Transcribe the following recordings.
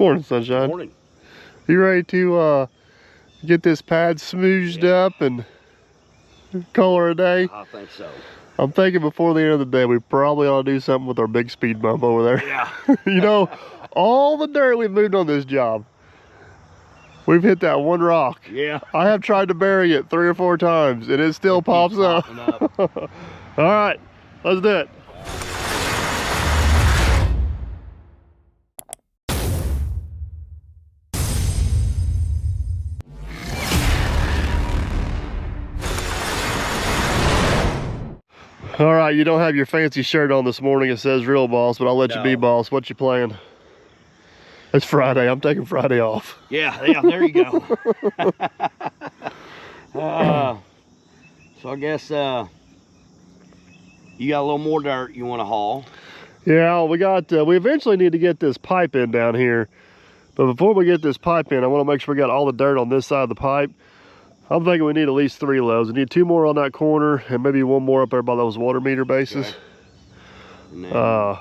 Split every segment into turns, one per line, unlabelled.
Morning, sunshine.
Morning.
You ready to get this pad smooshed up and call her a day?
I think so.
I'm thinking before the end of the day, we probably ought to do something with our big speed bump over there.
Yeah.
You know, all the dirt we've moved on this job, we've hit that one rock.
Yeah.
I have tried to bury it 3 or 4 times, and it still pops up. All right, let's do it. All right, you don't have your fancy shirt on this morning. It says real boss, but I'll let you be boss. What you playing? It's Friday. I'm taking Friday off.
Yeah, there you go. So I guess you got a little more dirt you want to haul.
Yeah, we eventually need to get this pipe in down here. But before we get this pipe in, I want to make sure we got all the dirt on this side of the pipe. I'm thinking we need at least 3 loads. We need 2 more on that corner and maybe 1 more up there by those water meter bases. Okay.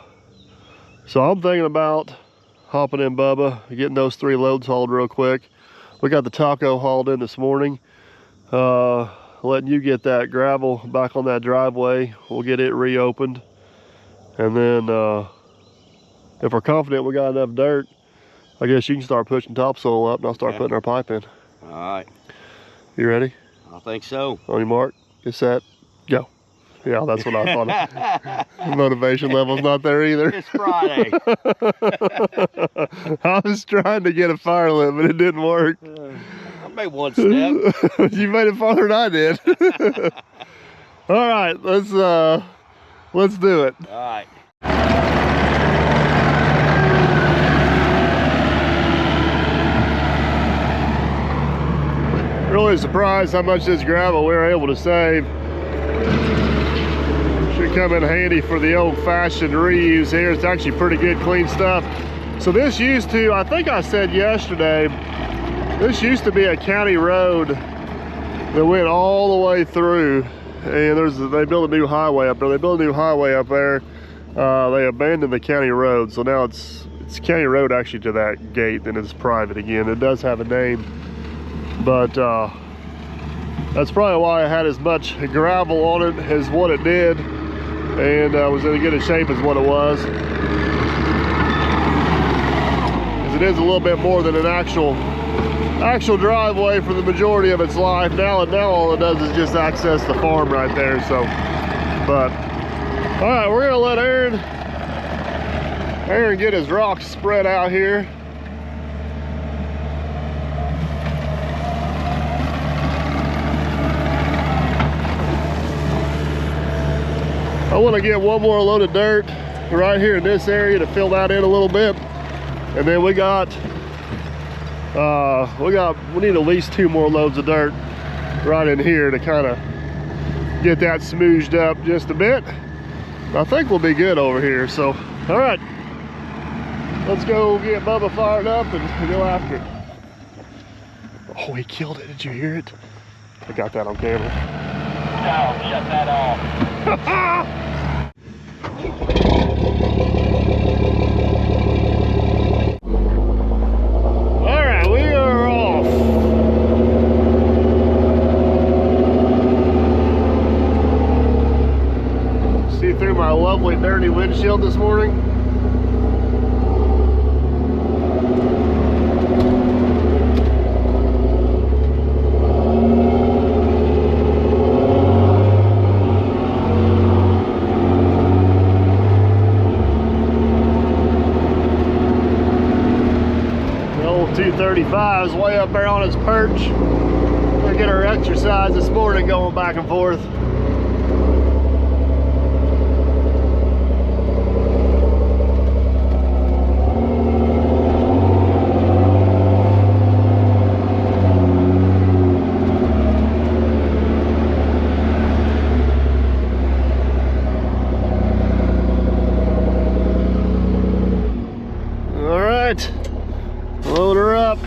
So I'm thinking about hopping in Bubba, getting those 3 loads hauled real quick. We got the taco hauled in this morning. Letting you get that gravel back on that driveway. We'll get it reopened. And then if we're confident we got enough dirt, I guess you can start pushing topsoil up and I'll start putting our pipe in.
All right.
You ready?
I think so.
On your mark, get set, go. Yeah, that's what I thought. Motivation level's not there either.
It's Friday.
I was trying to get a fire lit, but it didn't work.
I made 1 step.
You made it farther than I did. All right, let's do it.
All right.
Really surprised how much this gravel we were able to save. Should come in handy for the old-fashioned reuse here. It's actually pretty good, clean stuff. So this used to, I think I said yesterday, this used to be a county road that went all the way through. And they built a new highway up there. They built a new highway up there. They abandoned the county road. So now it's county road actually to that gate, and it's private again. It does have a name. But that's probably why it had as much gravel on it as what it did, and was in as good a shape as what it was. Because it is a little bit more than an actual driveway for the majority of its life. Now all it does is just access the farm right there. So, but all right, we're gonna let Aaron get his rocks spread out here. I want to get 1 more load of dirt right here in this area to fill that in a little bit, and then we need at least 2 more loads of dirt right in here to kind of get that smooshed up just a bit. I think we'll be good over here. So, all right, let's go get Bubba fired up and go after it. Oh, he killed it! Did you hear it? I got that on camera.
No, shut that off.
All right, we are off. See through my lovely dirty windshield this morning? The old 235 is way up there on its perch. We're gonna get our exercise this morning going back and forth. All right, load her up.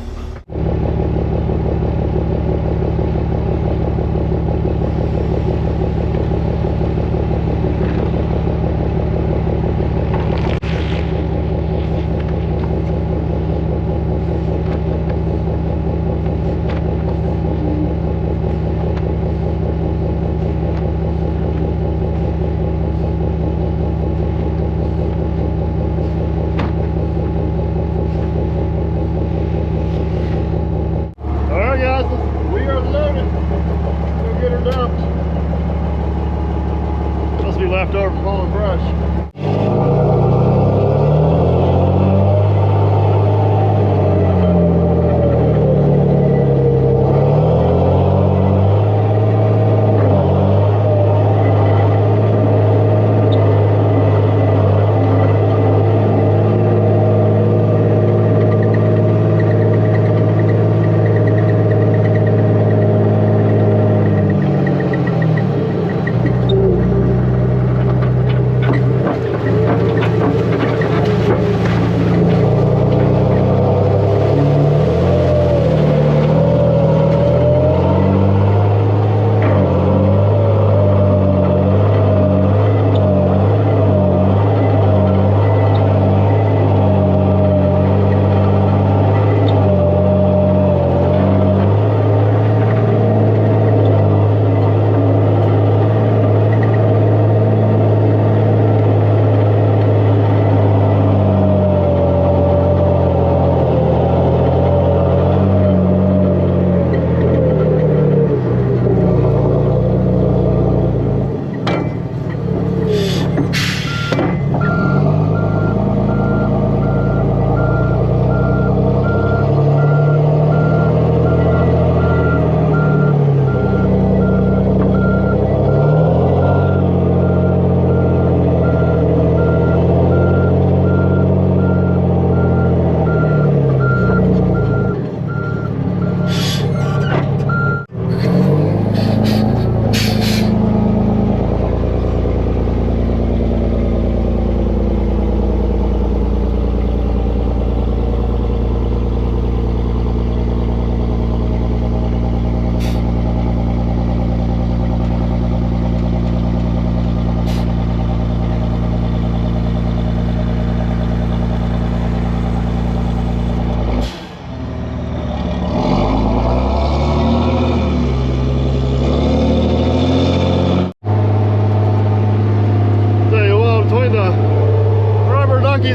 brush.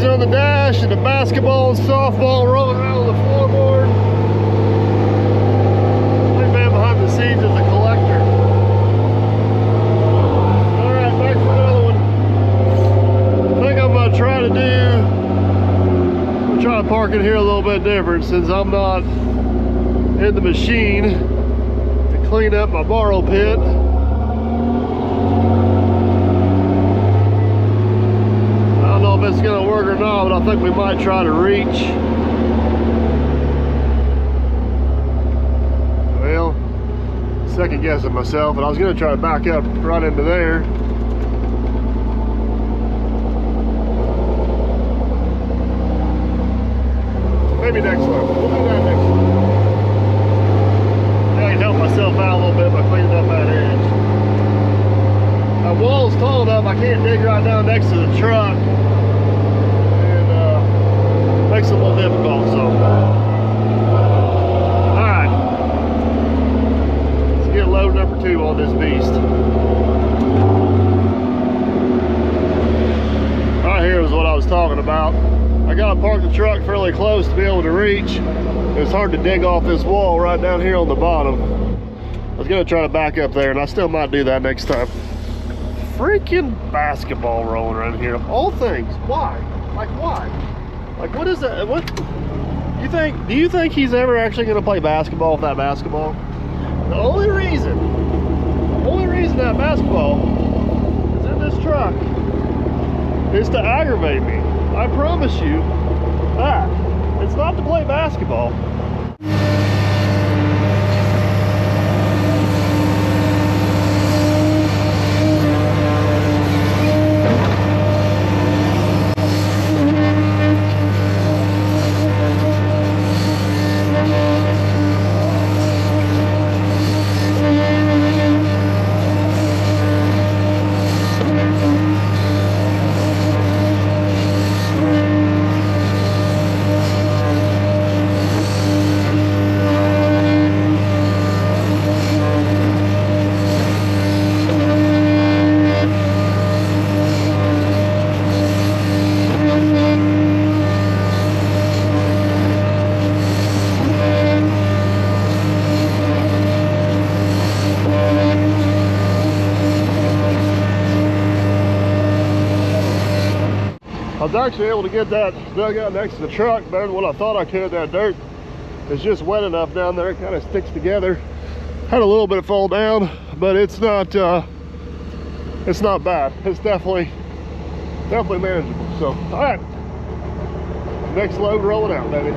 On the dash and the basketball and softball rolling around on the floorboard. Big man behind the scenes is the collector. Alright, back for another one. I think I'm gonna try to do, I'm trying to park it here a little bit different since I'm not in the machine to clean up my borrow pit. If it's gonna work or not, but I think we might try to reach. Well, second guessing myself, and I was gonna try to back up right into there. Maybe next time. We'll do that next time. I can help myself out a little bit by cleaning up that edge. That wall's tall enough, I can't dig right down next to the truck. Makes it a little difficult, so. Alright. Let's get load number 2 on this beast. Right here is what I was talking about. I gotta park the truck fairly close to be able to reach. It's hard to dig off this wall right down here on the bottom. I was gonna try to back up there, and I still might do that next time. Freaking basketball rolling around here, of all things. Why? Like, why? Like, what is that? What do you think he's ever actually going to play basketball with that basketball? The only reason that basketball is in this truck is to aggravate me. I promise you that. It's not to play basketball. was actually able to get that dug out next to the truck better than what I thought I could. That dirt is just wet enough down there, it kind of sticks together. Had a little bit of fall down, but it's not bad. It's definitely manageable. So, all right, next load rolling out, baby.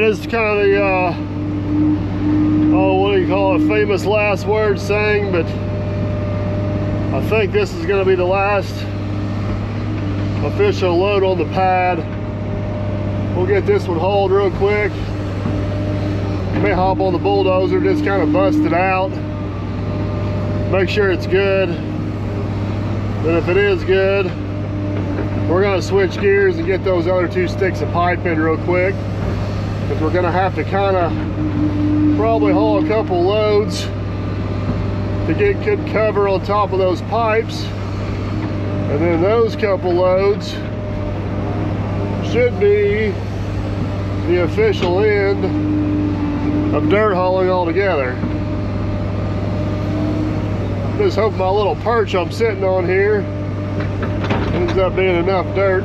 This is kind of the, oh, what do you call it, famous last word saying, but I think this is going to be the last official load on the pad. We'll get this one hauled real quick. May hop on the bulldozer, just kind of bust it out. Make sure it's good. Then if it is good, we're going to switch gears and get those other 2 sticks of pipe in real quick. Because we're going to have to kind of probably haul a couple loads to get good cover on top of those pipes. And then those couple loads should be the official end of dirt hauling altogether. Just hope my little perch I'm sitting on here ends up being enough dirt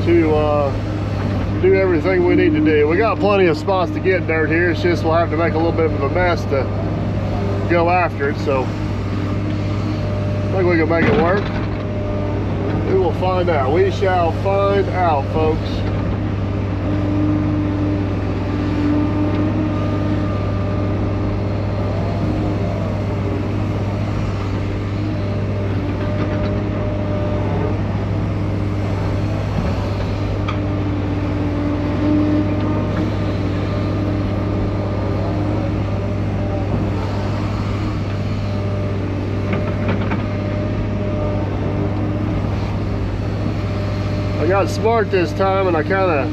to do everything we need to do. We got plenty of spots to get dirt here. It's just we'll have to make a little bit of a mess to go after it. So I think we can make it work. We will find out. We shall find out, folks. I got smart this time and I kind of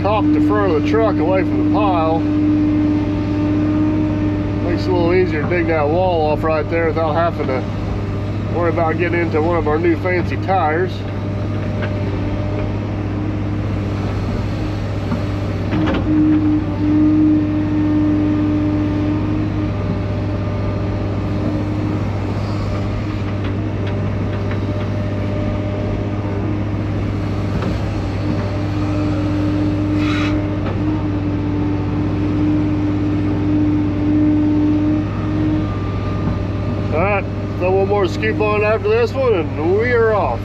cocked the front of the truck away from the pile. Makes it a little easier to dig that wall off right there without having to worry about getting into one of our new fancy tires. more scoop on after this one, and we are off.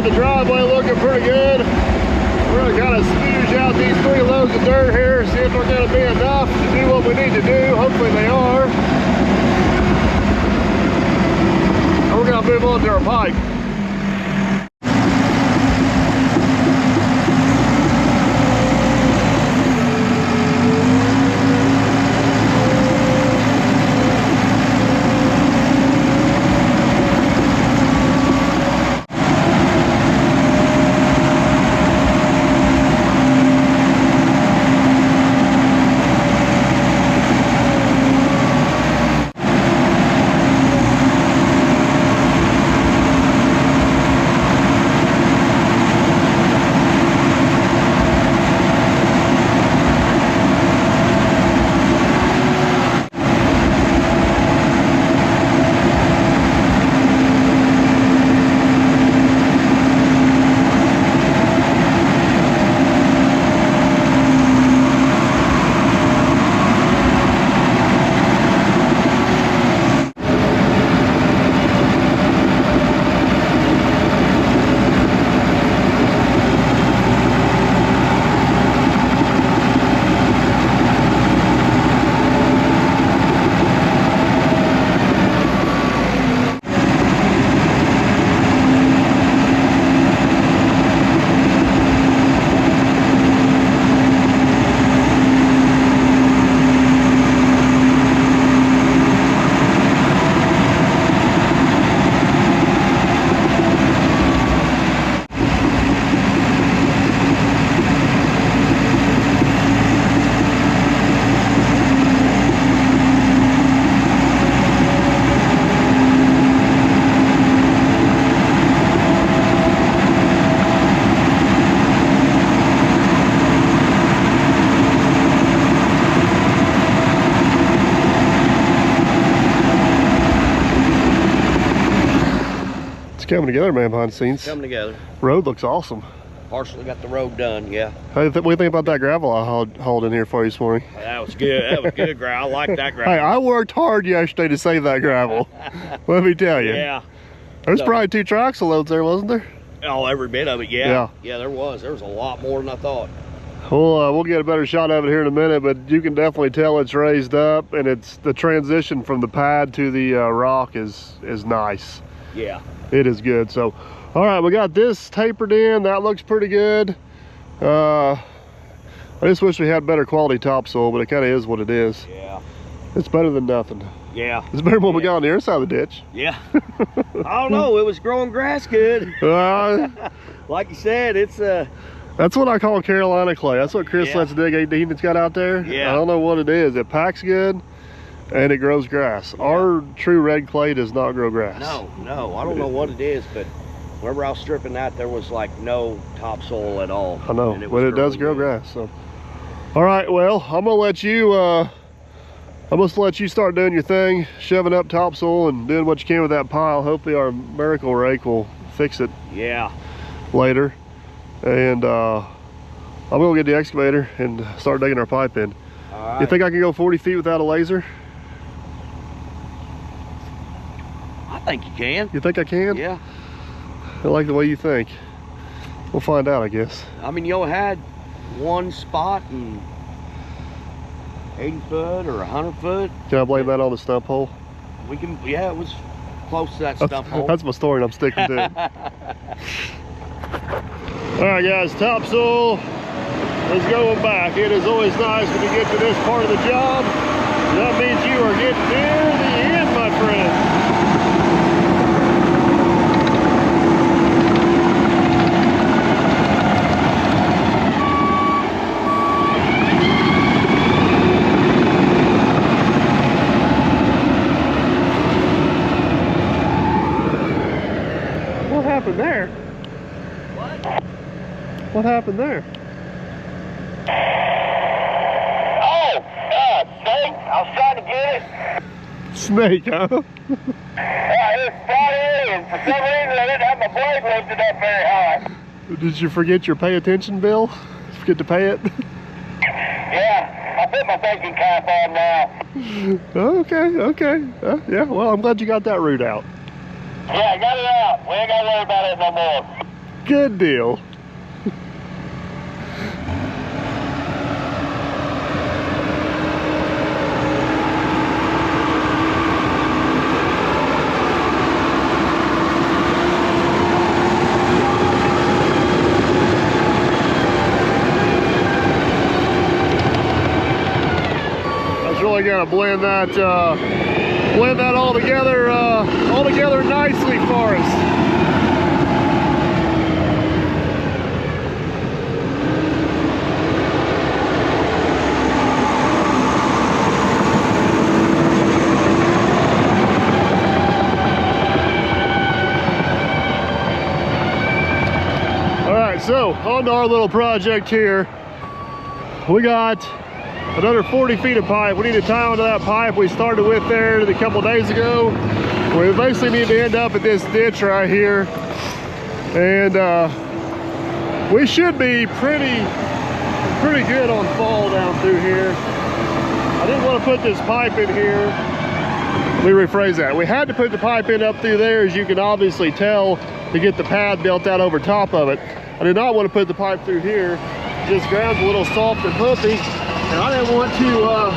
The driveway looking pretty good. We're gonna kind of smoosh out these 3 loads of dirt here, see if they're gonna be enough to do what we need to do. Hopefully they are. And we're gonna move on to our pipe. Coming together, man, behind the scenes.
Coming together.
Road looks awesome.
Partially got the road done, yeah.
What do you think about that gravel I hauled in here for you this morning?
That was good. That was good gravel. I like that gravel.
Hey, I worked hard yesterday to save that gravel. Let me tell you.
Yeah.
There's probably 2 trucks of loads there, wasn't there?
Oh, every bit of it, yeah. Yeah, there was. There was a lot more than I thought.
We'll get a better shot of it here in a minute, but you can definitely tell it's raised up, and it's the transition from the pad to the rock is nice.
Yeah.
It is good. So, all right, we got this tapered in. That looks pretty good. I just wish we had better quality topsoil, but it kind of is what it is.
Yeah.
It's better than nothing.
Yeah.
It's better than what we got on the other side of the ditch.
Yeah. I don't know. It was growing grass good. Like you said, it's
Hey, That's what I call Carolina clay. That's what Chris
Yeah.
lets dig 18's got out there.
Yeah.
I don't know what it is. It packs good and it grows grass.
Yeah.
Our true red clay does not grow grass.
No, I don't know what it is, but whenever I was stripping that, there was like no topsoil at all.
I know,
and
but
was
it does grow
growing
grass. So, all right. Well, I'm gonna let you. I'm gonna let you start doing your thing, shoving up topsoil and doing what you can with that pile. Hopefully, our miracle rake will fix it
good. Yeah.
later. And I'm gonna get the excavator and start digging our pipe in.
All right.
You think I can go 40 feet without a laser?
I think you can.
You think I can?
Yeah.
I like the way you think. We'll find out, I guess.
I mean, you had one spot and 80 foot or 100 foot.
Can I blame that on the stump hole?
We can, yeah, it was close to that stump hole.
That's my story and I'm sticking to it. All right, guys, topsoil is going back. It is always nice when you get to this part of the job. That means you are getting near the end, my friend. What happened there? What happened there?
Oh, snake. I was trying to get it.
Snake, huh?
Yeah, it was spotted, and for some reason I didn't have my blade lifted up very high.
Did you forget your pay attention bill? Forget to pay it?
Yeah, I put my thinking cap on now.
Okay. Yeah, well, I'm glad you got that root out.
Yeah, I got it out. We ain't got to worry about it no more.
Good deal. Really gonna blend that all together nicely for us. All right, so on to our little project here. We got another 40 feet of pipe. We need to tie onto that pipe we started with there a couple days ago. We basically need to end up at this ditch right here. And we should be pretty good on fall down through here. I didn't want to put this pipe in here. Let me rephrase that. We had to put the pipe in up through there, as you can obviously tell, to get the pad built out over top of it. I did not want to put the pipe through here. This ground's a little soft and humpy. And I didn't want to run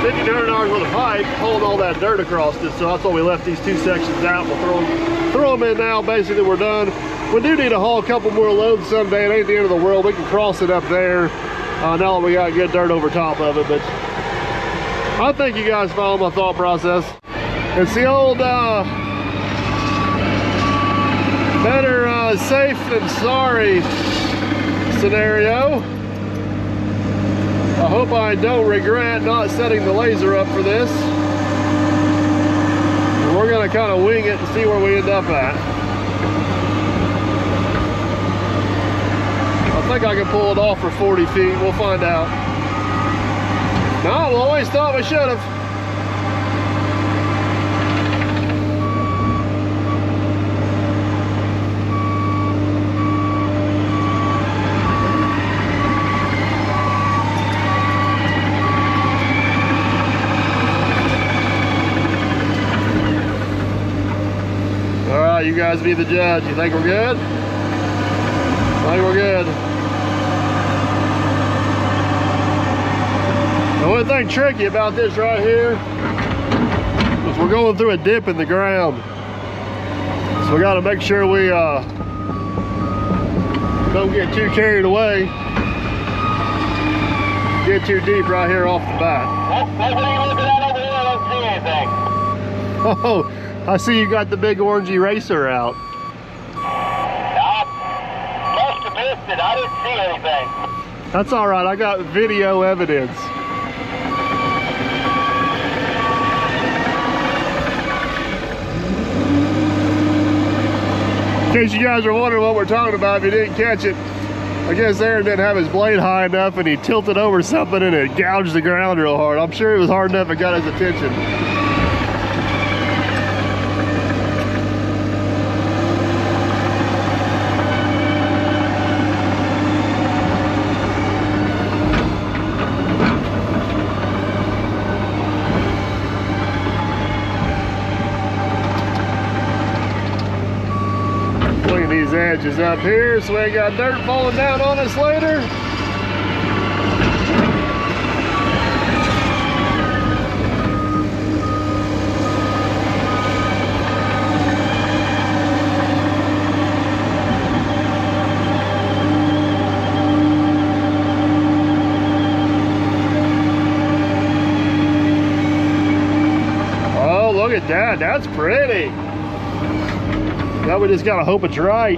$1,500 worth of pipe, holding all that dirt across it. So that's why we left these two sections out. We'll throw them in now. Basically, we're done. We do need to haul a couple more loads someday. It ain't the end of the world. We can cross it up there. Now that we got good dirt over top of it. But I think you guys follow my thought process. It's the old better safe than sorry scenario. I hope I don't regret not setting the laser up for this. We're gonna kind of wing it and see where we end up at. I think I can pull it off for 40 feet. We'll find out. No, I always thought we should have. You guys be the judge. You think we're good? I think we're good. The only thing tricky about this right here is we're going through a dip in the ground. So we got to make sure we don't get too carried away. Get too deep right here off the bat.
What are you looking at over here? I don't see anything.
Oh, I see you got the big orange eraser out.
Stop. looked it. I didn't see anything.
That's all right. I got video evidence. In case you guys are wondering what we're talking about, if you didn't catch it, I guess Aaron didn't have his blade high enough and he tilted over something and it gouged the ground real hard. I'm sure it was hard enough it got his attention. These edges up here so we ain't got dirt falling down on us later. Oh, look at that. That's pretty. Now we just gotta hope it's right.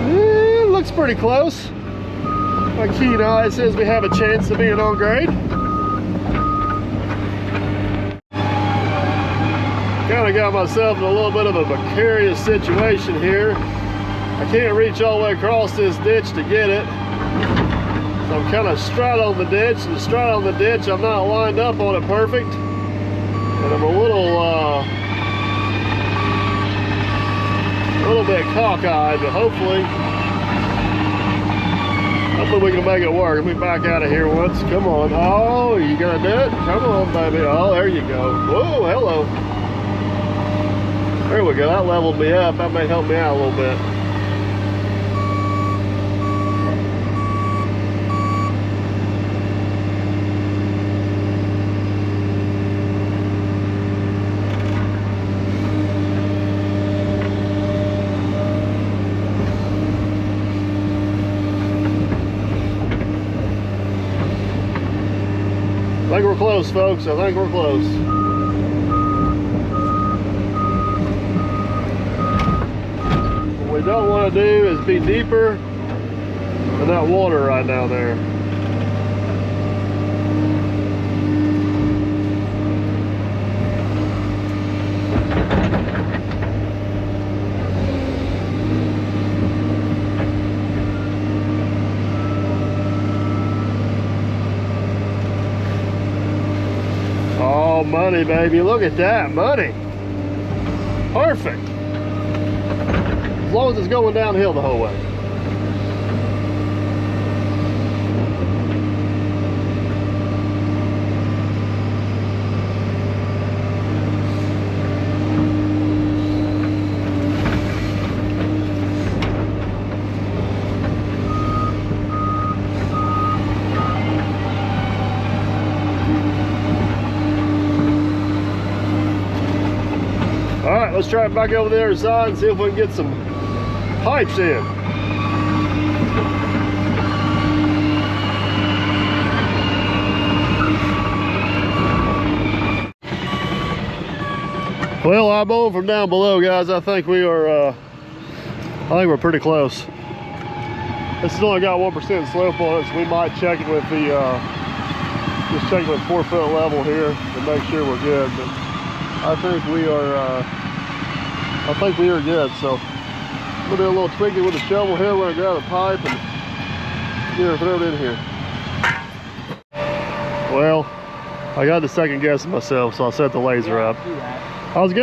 It looks pretty close. My keen eye says we have a chance of being on grade. Kinda got myself in a little bit of a precarious situation here. I can't reach all the way across this ditch to get it. So I'm kinda straddling the ditch, and straddling the ditch, I'm not lined up on it perfect. And I'm a little bit cockeyed, but hopefully we can make it work. Let me back out of here once. Come on. Oh, you gonna do it? Come on, baby. Oh, there you go. Whoa, hello. There we go. That leveled me up. That may help me out a little bit. I think we're close, folks. I think we're close. What we don't want to do is be deeper than that water right down there. Oh, money, baby. Look at that. Money. Perfect. As long as it's going downhill the whole way. All right, let's try it back over the other side and see if we can get some pipes in. Well, I'm on from down below, guys. I think we are, we're pretty close. This has only got 1% slope on it, so we might check it with the, just check it with 4 foot level here to make sure we're good. But I think we are good. So I'm gonna do a little tweaking with the shovel here. We're gonna grab a pipe and get her thrown in here. Well, I got to second guessing myself, so I'll set the laser up. I was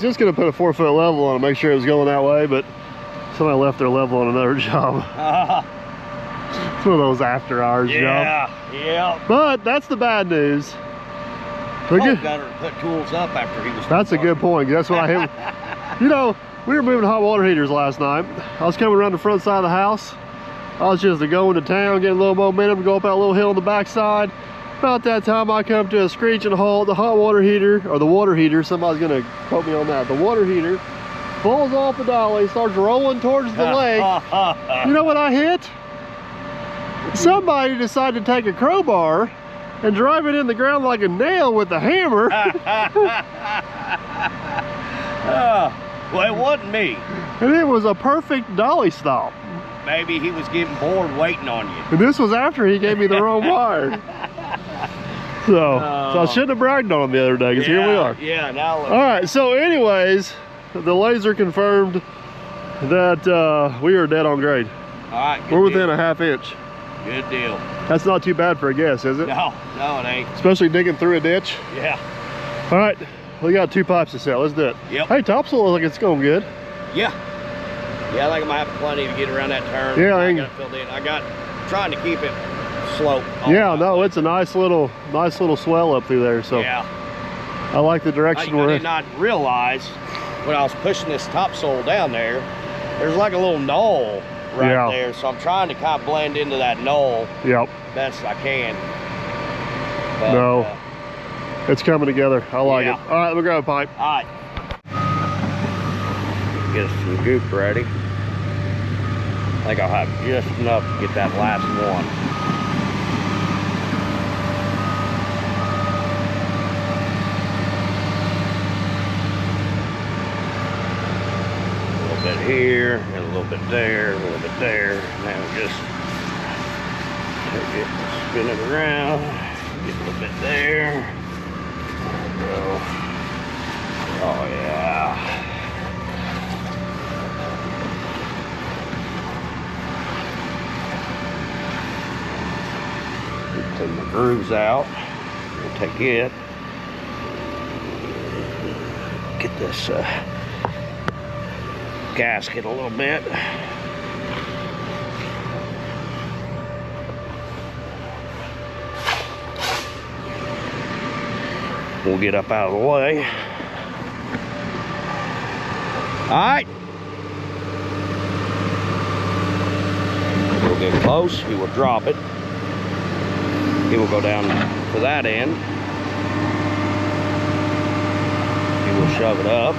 just gonna put a 4 foot level on it, make sure it was going that way, but somebody left their level on another job. It's one of those after hours jobs.
Yeah.
But that's the bad news.
Got her to put tools up after he was.
That's a good point. That's what I hit. You know, we were moving hot water heaters last night. I was coming around the front side of the house. I was just going to town, getting a little momentum, go up that little hill on the back side. About that time, I come to a screeching halt. The hot water heater, or the water heater, somebody's gonna quote me on that. The water heater falls off the dolly, starts rolling towards the lake. You know what I hit? Somebody decided to take a crowbar and drive it in the ground like a nail with a hammer.
Well, it wasn't me.
And it was a perfect dolly stop.
Maybe he was getting bored waiting on you.
And this was after he gave me the wrong wire. So I shouldn't have bragged on him the other day, because here we are.
Yeah, now look.
All right, so anyways, the laser confirmed that we are dead on grade.
All right, good
We're within
deal.
a ½ inch.
Good deal.
That's not too bad for a guess, is it?
No, it ain't.
Especially digging through a ditch.
Yeah.
All right, we got 2 pipes to sell. Let's do it.
Yep.
Hey, topsoil looks like it's going good.
Yeah. Yeah, I think I'm gonna have plenty to get around that turn.
Yeah,
I got it filled in. Trying to keep it slope.
Yeah, no, it's a nice little swell up through there. So
yeah.
I like the direction
I
we're
did
in.
not realize when I was pushing this topsoil down there, there's like a little knoll right there. So I'm trying to kind of blend into that knoll
Yep.
best I can. But,
No. It's coming together. I like
Yeah.
it. All right, let me grab a pipe.
All right. Get us some goop ready. I think I'll have just enough to get that last one. A little bit here, and a little bit there, a little bit there. Now we just take it, spin it around, get a little bit there. There we go. Oh yeah. Take my grooves out. We'll take it. Get this gasket a little bit. We'll get up out of the way. All right. We'll get close. We will drop it. He will go down to that end. He will shove it up.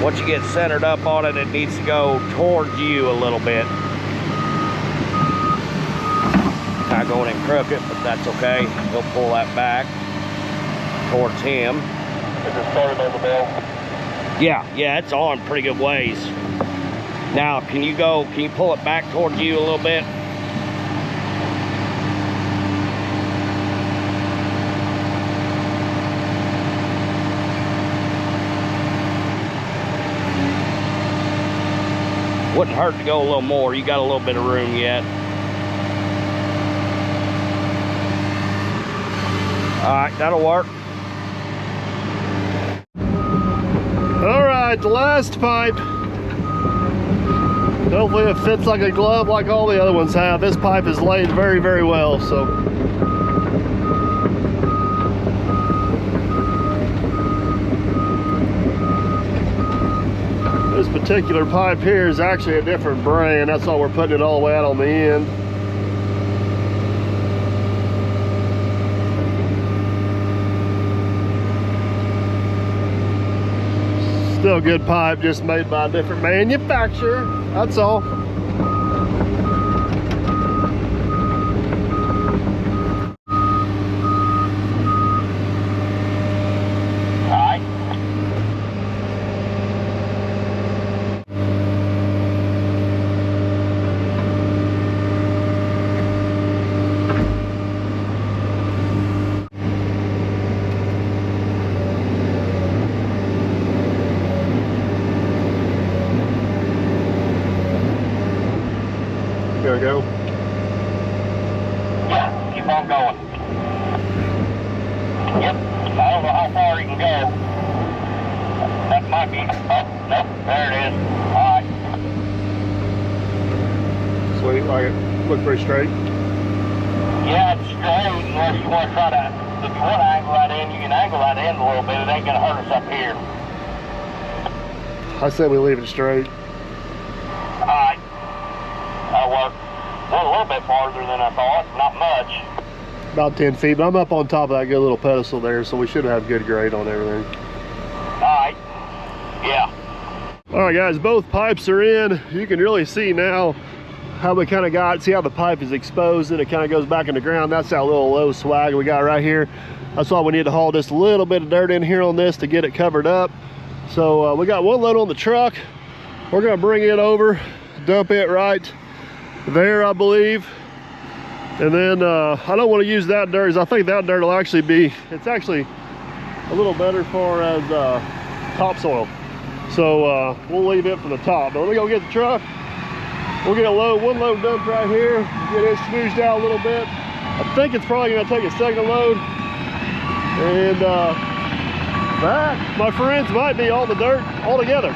Once you get centered up on it, it needs to go towards you a little bit. Kind of going in crooked, but that's okay. He'll pull that back towards him.
Is it started on the bell?
Yeah, it's on pretty good ways. Now, can you pull it back towards you a little bit? Wouldn't hurt to go a little more. You got a little bit of room yet. All right, that'll work.
All right, the last pipe. Hopefully it fits like a glove like all the other ones have. This pipe is laid very, very well, so. This particular pipe here is actually a different brand. That's why we're putting it all the way out on the end. Still a good pipe, just made by a different manufacturer. That's all.
Alright.
There we go.
Yeah, keep on going. Yep, I don't know how far you can go. That might be, oh, nope, there it is. Alright.
Sweet, like it. Look pretty straight.
Yeah, it's straight unless you want to try to, if you want to angle that in, you can angle that in a little bit. It ain't going to hurt us up here.
I said we leave it straight.
Alright. That'll work. Went a little bit farther than I thought, not much.
About 10 feet, but I'm up on top of that good little pedestal there, so we should have good grade on everything.
Alright. Yeah.
All right, guys, both pipes are in. You can really see now how we kind of got, see how the pipe is exposed and it kind of goes back in the ground. That's that little low swag we got right here. That's why we need to haul just a little bit of dirt in here on this to get it covered up. So we got one load on the truck. We're gonna bring it over, dump it right there, I believe. And then I don't want to use that dirt, because I think that dirt will actually be, it's actually a little better for as topsoil. So we'll leave it for the top. But let me go get the truck. We'll get one load dumped right here, get it smooshed out a little bit. I think it's probably gonna take a second load. And that, my friends, might be all the dirt all together.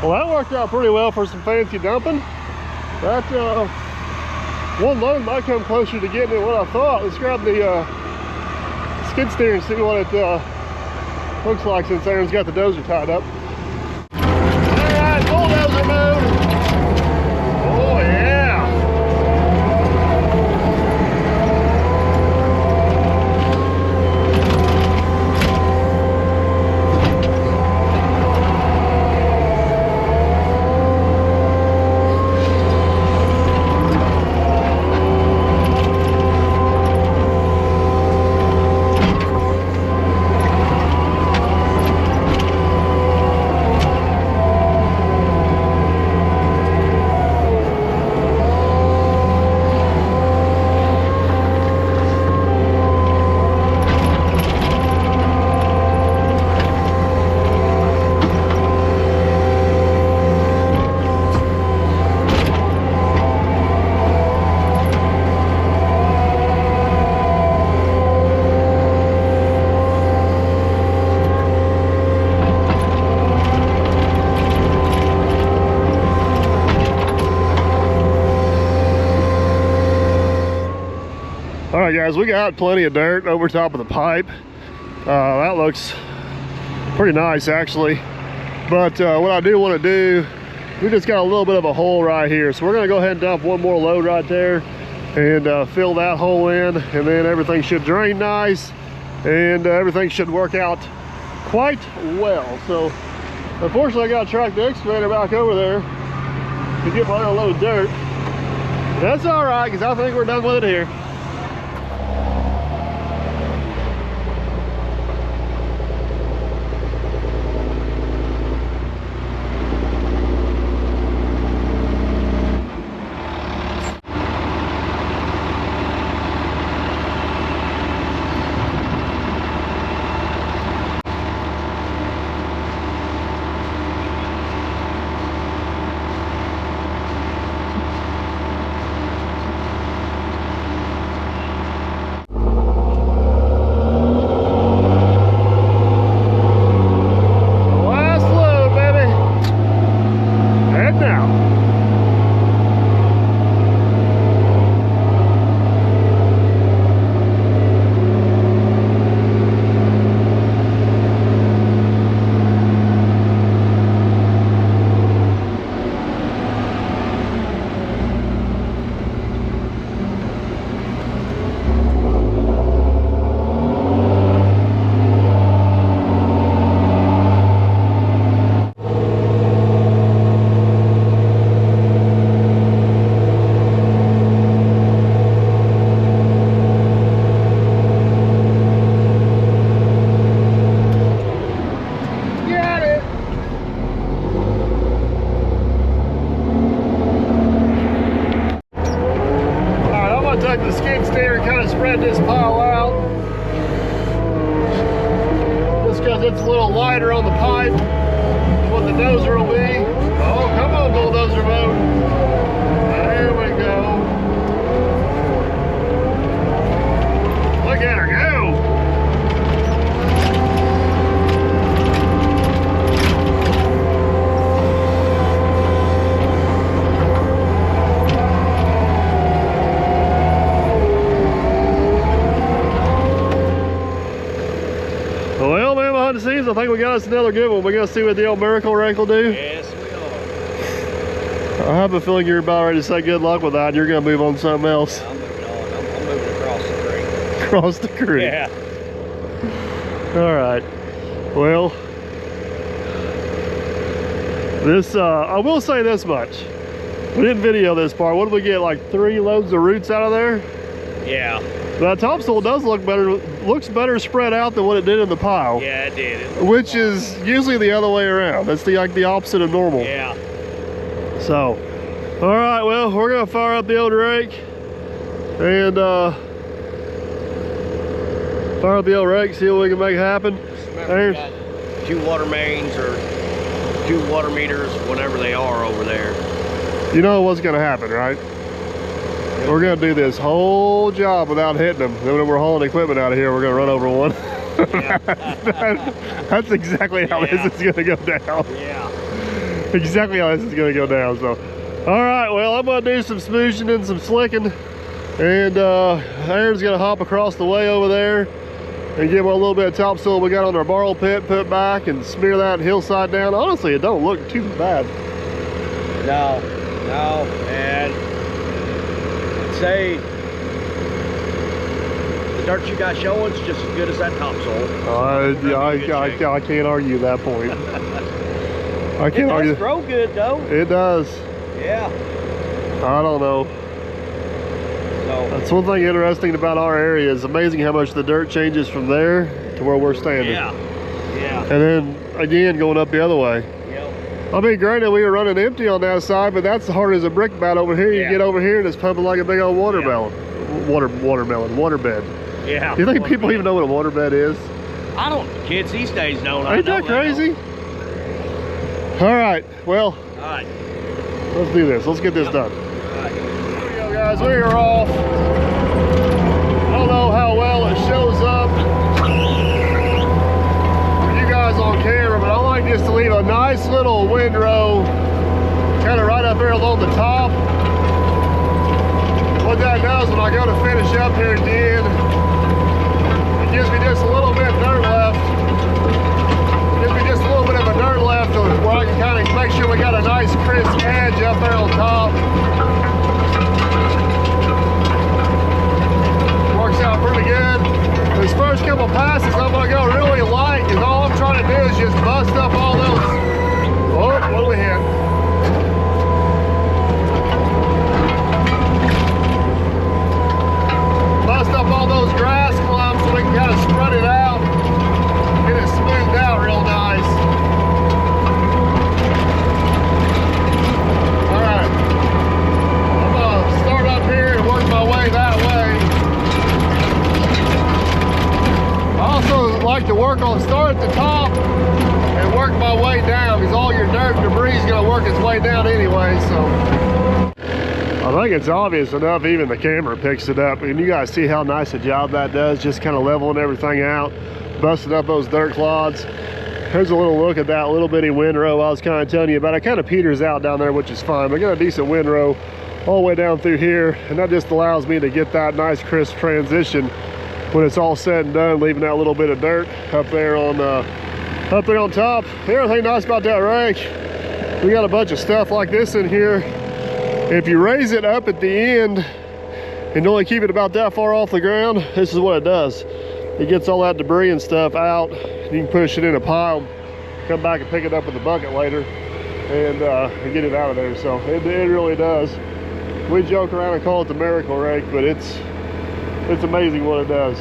Well, that worked out pretty well for some fancy dumping. That one load might come closer to getting it what I thought. Let's grab the skid steer and see what it looks like, since Aaron's got the dozer tied up. All right, bulldozer mode. Oh yeah. All right, guys, we got plenty of dirt over top of the pipe. That looks pretty nice, actually. But what I do want to do, we just got a little bit of a hole right here. So we're gonna go ahead and dump one more load right there and fill that hole in, and then everything should drain nice and everything should work out quite well. So unfortunately, I gotta track the excavator back over there to get my other load of dirt. That's all right, because I think we're done with it here. It's a little lighter on the pipe than what the dozer will be. Oh, come on, bulldozer mode. There we go. Look at her go. we got us another good one. We're gonna see what the old miracle rake will do.
Yes, we are.
I have a feeling you're about ready to say good luck with that. You're gonna move on to something else.
Yeah, I'm moving on. I'm moving across the creek.
Across the creek.
Yeah.
All right. Well, this I will say this much. We didn't video this part. What did we get? Like 3 loads of roots out of there?
Yeah.
That topsoil does look better. Looks better spread out than what it did in the pile.
Yeah, it did.
Which is usually the other way around. That's like the opposite of normal.
Yeah.
So, all right. Well, we're gonna fire up the old rake and fire up the old rake. See what we can make happen.
Remember, we got 2 water mains or 2 water meters, whatever they are over there.
You know what's gonna happen, right? We're gonna do this whole job without hitting them. Then when we're hauling equipment out of here, we're gonna run over one.
Yeah.
That's exactly how
Yeah.
this is gonna go down.
Yeah.
Exactly how this is gonna go down. So, all right. Well, I'm gonna do some smooshing and some slicking, and Aaron's gonna hop across the way over there and get a little bit of topsoil we got on our borrow pit, put back, and smear that hillside down. Honestly, it don't look too bad.
No, and I'd say the dirt you got showing is just as good as that topsoil.
I can't argue that point. I can't argue.
It does grow good though.
It does.
Yeah.
I don't know.
So
That's one thing interesting about our area. It's amazing how much the dirt changes from there to where we're standing.
yeah. Yeah.
And then again going up the other way.
Yep.
I mean, granted, we were running empty on that side, but that's hard as a brick bat over here. You
Yeah.
get over here and it's pumping like a big old watermelon. Water bed.
Yeah.
Do you think people even know what a water bed is?
I don't. Kids these days don't.
Ain't that crazy? All right, well,
All right.
let's do this. Let's get this done.
All right.
Here we go, guys. We are off. I don't know how well it shows up for you guys on camera, but I like just to leave a nice little windrow kind of right up here along the top. What that does when I go to finish up here at the end, it gives me just a little bit of dirt left. Gives me just a little bit of a dirt left where I can kind of make sure we got a nice crisp edge up there on top. Works out pretty good. These first couple passes I'm gonna go really light, because all I'm trying to do is just bust up all those. Oh, what do we hit? Bust up all those grass clumps so we can kind of spread it out, get it smoothed out real nice. All right, I'm gonna start up here and work my way that way. I also like to start at the top and work my way down, because all your dirt and debris is gonna work its way down anyway, so. I think it's obvious enough, even the camera picks it up, and you guys see how nice a job that does, just kind of leveling everything out, busting up those dirt clods. Here's a little look at that little bitty windrow I was kind of telling you about. It kind of peters out down there, which is fine. We got a decent windrow all the way down through here, and that just allows me to get that nice crisp transition when it's all said and done, leaving that little bit of dirt up there on top. Everything nice about that rake, we got a bunch of stuff like this in here. If you raise it up at the end and only keep it about that far off the ground, this is what it does. It gets all that debris and stuff out. You can push it in a pile, come back and pick it up with a bucket later, and get it out of there. So it really does. We joke around and call it the miracle rake, but it's amazing what it does.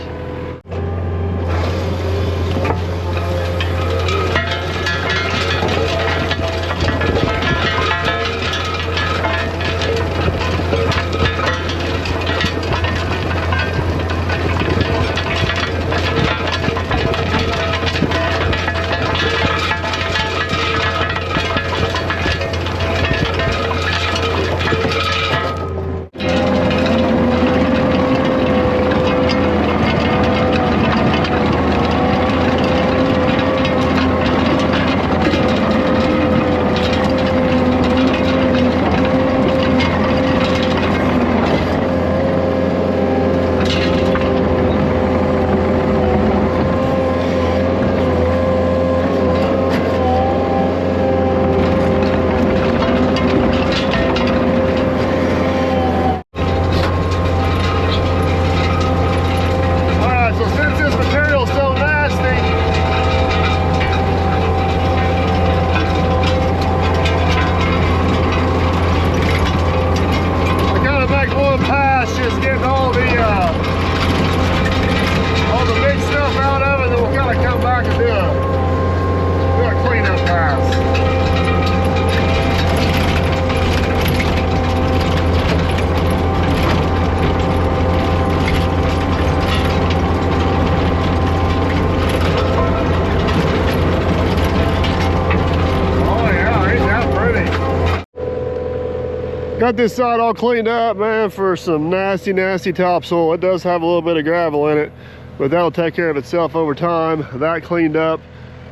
Got this side all cleaned up, man, for some nasty, nasty topsoil. It does have a little bit of gravel in it, but that'll take care of itself over time. That cleaned up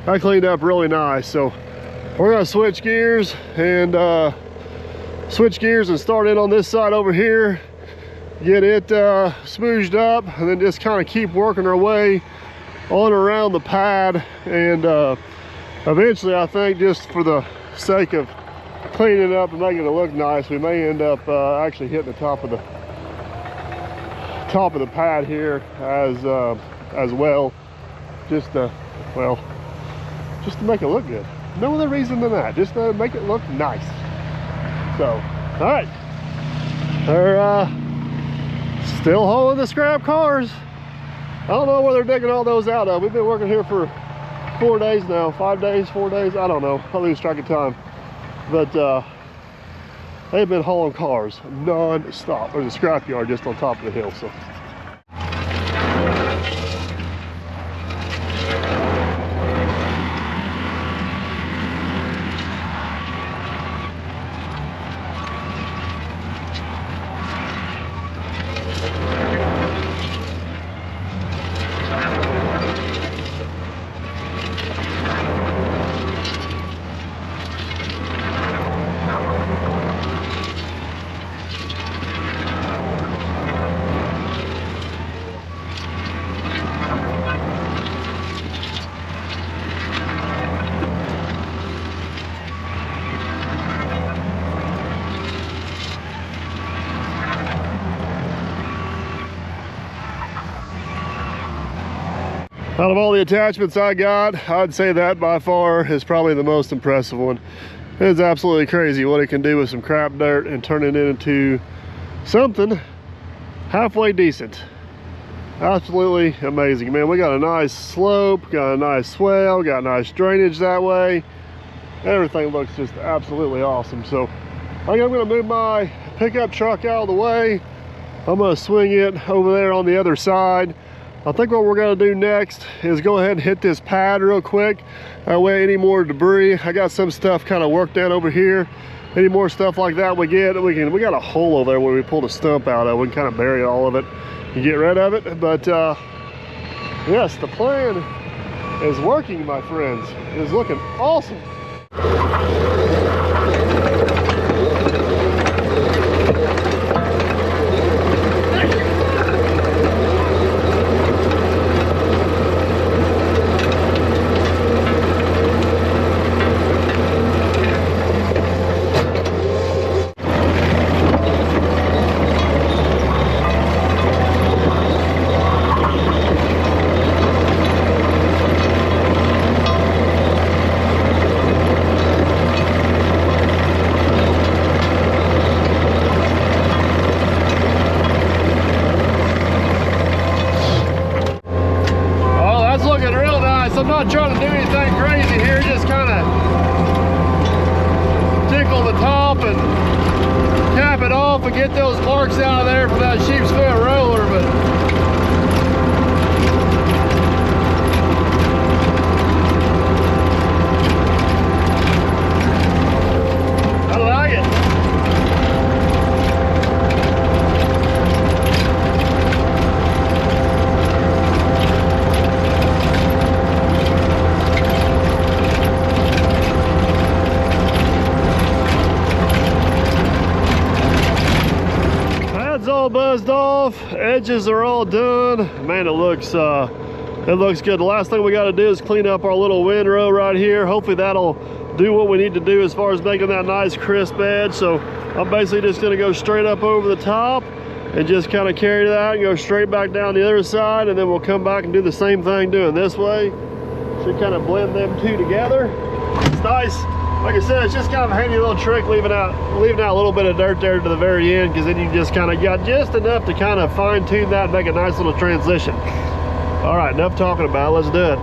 really nice. So we're gonna switch gears and start in on this side over here, get it smoothed up, and then just kind of keep working our way on around the pad. And eventually, I think, just for the sake of cleaning it up and making it look nice, we may end up actually hitting the top of the pad here as well, just to make it look good. No other reason than that, just to make it look nice. So, all right, they're still hauling the scrap cars. I don't know where they're digging all those out of. We've been working here for 4 days now, 5 days, 4 days, I don't know, I lose track of time. But they've been hauling cars non-stop. There's a scrapyard just on top of the hill. So out of all the attachments I got, I'd say that by far is probably the most impressive one. It's absolutely crazy what it can do with some crap dirt and turn it into something halfway decent. Absolutely amazing, man. We got a nice slope, got a nice swell, got nice drainage that way. Everything looks just absolutely awesome. So I think I'm gonna move my pickup truck out of the way. I'm gonna swing it over there on the other side. I think what we're gonna do next is go ahead and hit this pad real quick. That way any more debris, I got some stuff kind of worked down over here. Any more stuff like that we got a hole over there where we pulled a stump out of. We can kind of bury all of it and get rid of it. But yes, the plan is working, my friends. It is looking awesome. I'm not trying to do anything crazy here, just kind of tickle the top and cap it off and get those marks out of there for that sheep's foot roller. But I like it. All buzzed off, edges are all done. Man, it looks good. The last thing we got to do is clean up our little windrow right here. Hopefully that'll do what we need to do as far as making that nice crisp edge. So I'm basically just going to go straight up over the top and just kind of carry that and go straight back down the other side, and then we'll come back and do the same thing doing this way. Should kind of blend them two together. It's nice. Like I said, it's just kind of a handy little trick, leaving out a little bit of dirt there to the very end, because then you just kind of got just enough to kind of fine tune that and make a nice little transition. All right, enough talking about it. Let's do it.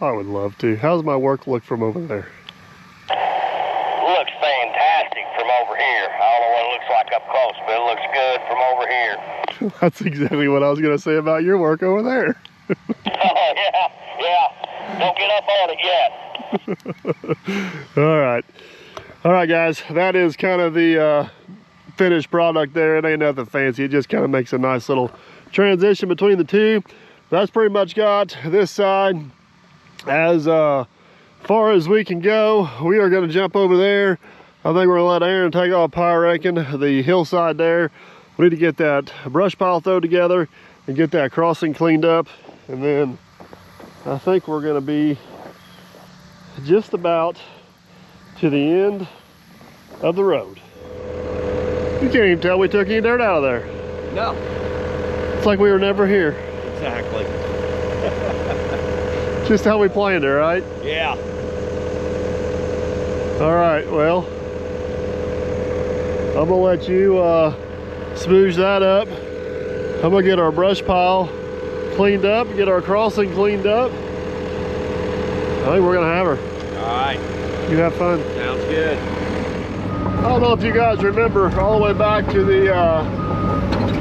I would love to. How's my work look from over there?
Looks fantastic from over here. I don't know what it looks like up close, but it looks good from over here.
That's exactly what I was going to say about your work over there.
Oh, yeah. Don't get up on it yet.
All right, guys. That is kind of the finished product there. It ain't nothing fancy. It just kind of makes a nice little transition between the two. That's pretty much got this side as far as we can go. We are going to jump over there. I think we're going to let Aaron take off power raking the hillside there. We need to get that brush pile thrown together and get that crossing cleaned up. And then I think we're going to be just about to the end of the road. You can't even tell we took any dirt out of there.
No.
It's like we were never here.
Exactly.
Just how we planned it, right?
Yeah.
All right, well, I'm gonna let you smoosh that up. I'm gonna get our brush pile cleaned up, get our crossing cleaned up. I think we're gonna have her.
All right.
You have fun.
Sounds good.
I don't know if you guys remember all the way back to the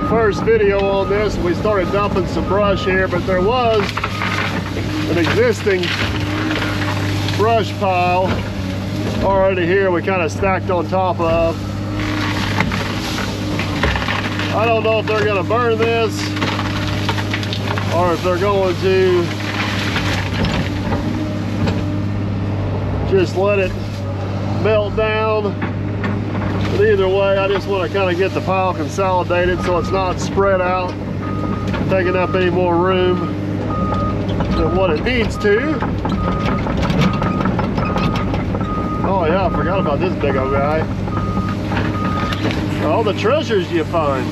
first video on this. We started dumping some brush here, but there was an existing brush pile already here we kind of stacked on top of. I don't know if they're going to burn this or if they're going to just let it melt down. But either way, I just want to kind of get the pile consolidated so it's not spread out, taking up any more room than what it needs to. Oh yeah, I forgot about this big old guy. All the treasures you find.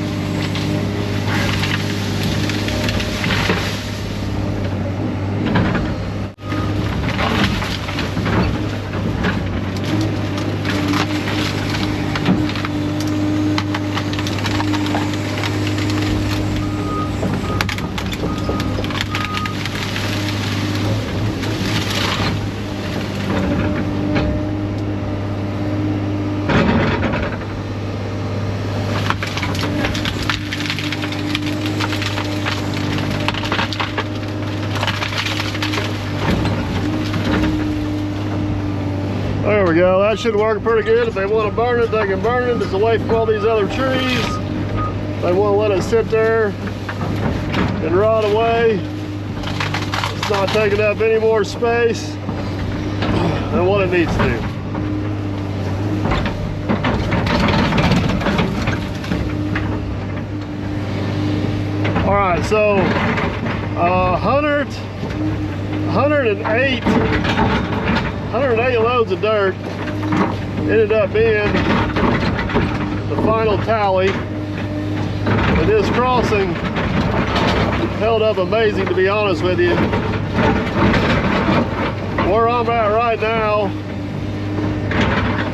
There we go, that should work pretty good. If they want to burn it, they can burn it. It's away from all these other trees. They want to let it sit there and rot away. It's not taking up any more space than what it needs to. All right, so 108 loads of dirt ended up being the final tally. And this crossing held up amazing, to be honest with you. Where I'm at right now,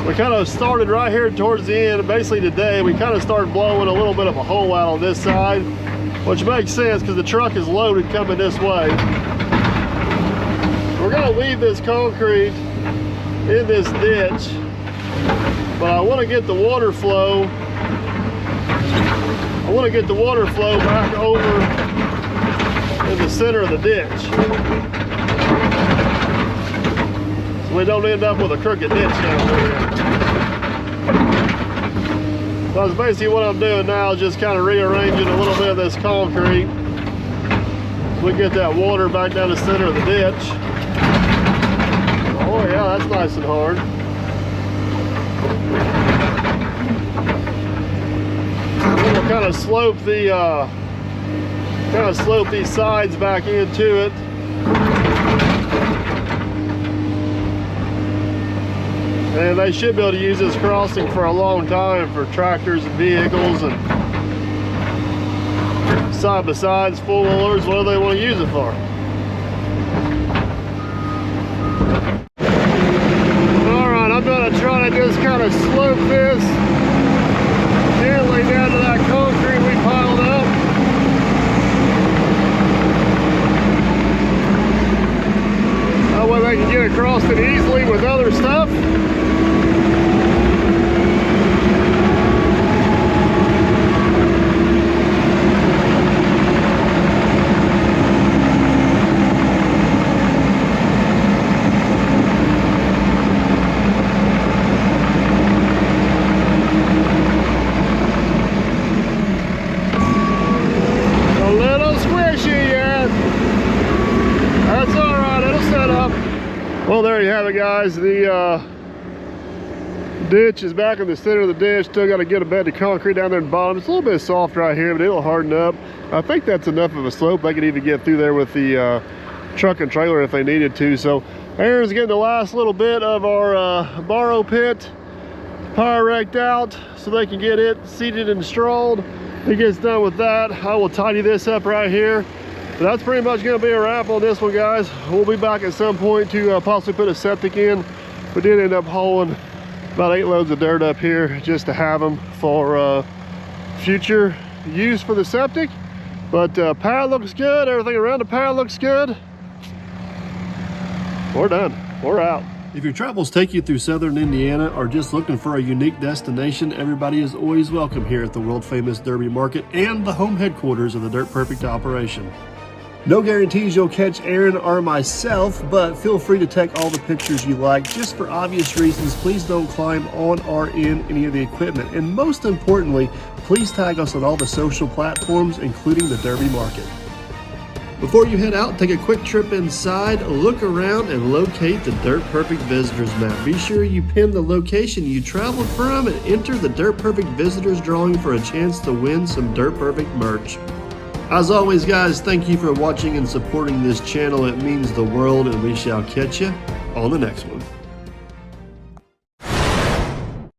we kind of started right here towards the end. Basically today, we kind of started blowing a little bit of a hole out on this side, which makes sense because the truck is loaded coming this way. We're gonna leave this concrete in this ditch, but I want to get the water flow. I want to get the water flow back over in the center of the ditch, so we don't end up with a crooked ditch down there. So that's basically what I'm doing now, is just kind of rearranging a little bit of this concrete so we get that water back down the center of the ditch. Oh yeah, that's nice and hard. And then we'll kind of slope these sides back into it. And they should be able to use this crossing for a long time for tractors and vehicles and side-by-sides, four-wheelers, whatever they want to use it for. I'm going to try to just kind of slope this gently down to that concrete we piled up. and easily with other stuff. Well, there you have it, guys. The ditch is back in the center of the ditch. Still got to get a bed of concrete down there in the bottom. It's a little bit soft right here, but it'll harden up. I think that's enough of a slope. They could even get through there with the truck and trailer if they needed to. So Aaron's getting the last little bit of our borrow pit power wrecked out so they can get it seated and strolled. He gets done with that, I will tidy this up right here. But that's pretty much going to be a wrap on this one, guys. We'll be back at some point to possibly put a septic in. We did end up hauling about 8 loads of dirt up here just to have them for future use for the septic. But power looks good. Everything around the power looks good. We're done. We're out. If your travels take you through southern Indiana or just looking for a unique destination, everybody is always welcome here at the world famous Derby Market and the home headquarters of the Dirt Perfect operation. No guarantees you'll catch Aaron or myself, but feel free to take all the pictures you like. Just for obvious reasons, please don't climb on or in any of the equipment. And most importantly, please tag us on all the social platforms, including the Derby Market. Before you head out, take a quick trip inside, look around, and locate the Dirt Perfect Visitors Map. Be sure you pin the location you traveled from and enter the Dirt Perfect Visitors drawing for a chance to win some Dirt Perfect merch. As always, guys, thank you for watching and supporting this channel. It means the world, and we shall catch you on the next one.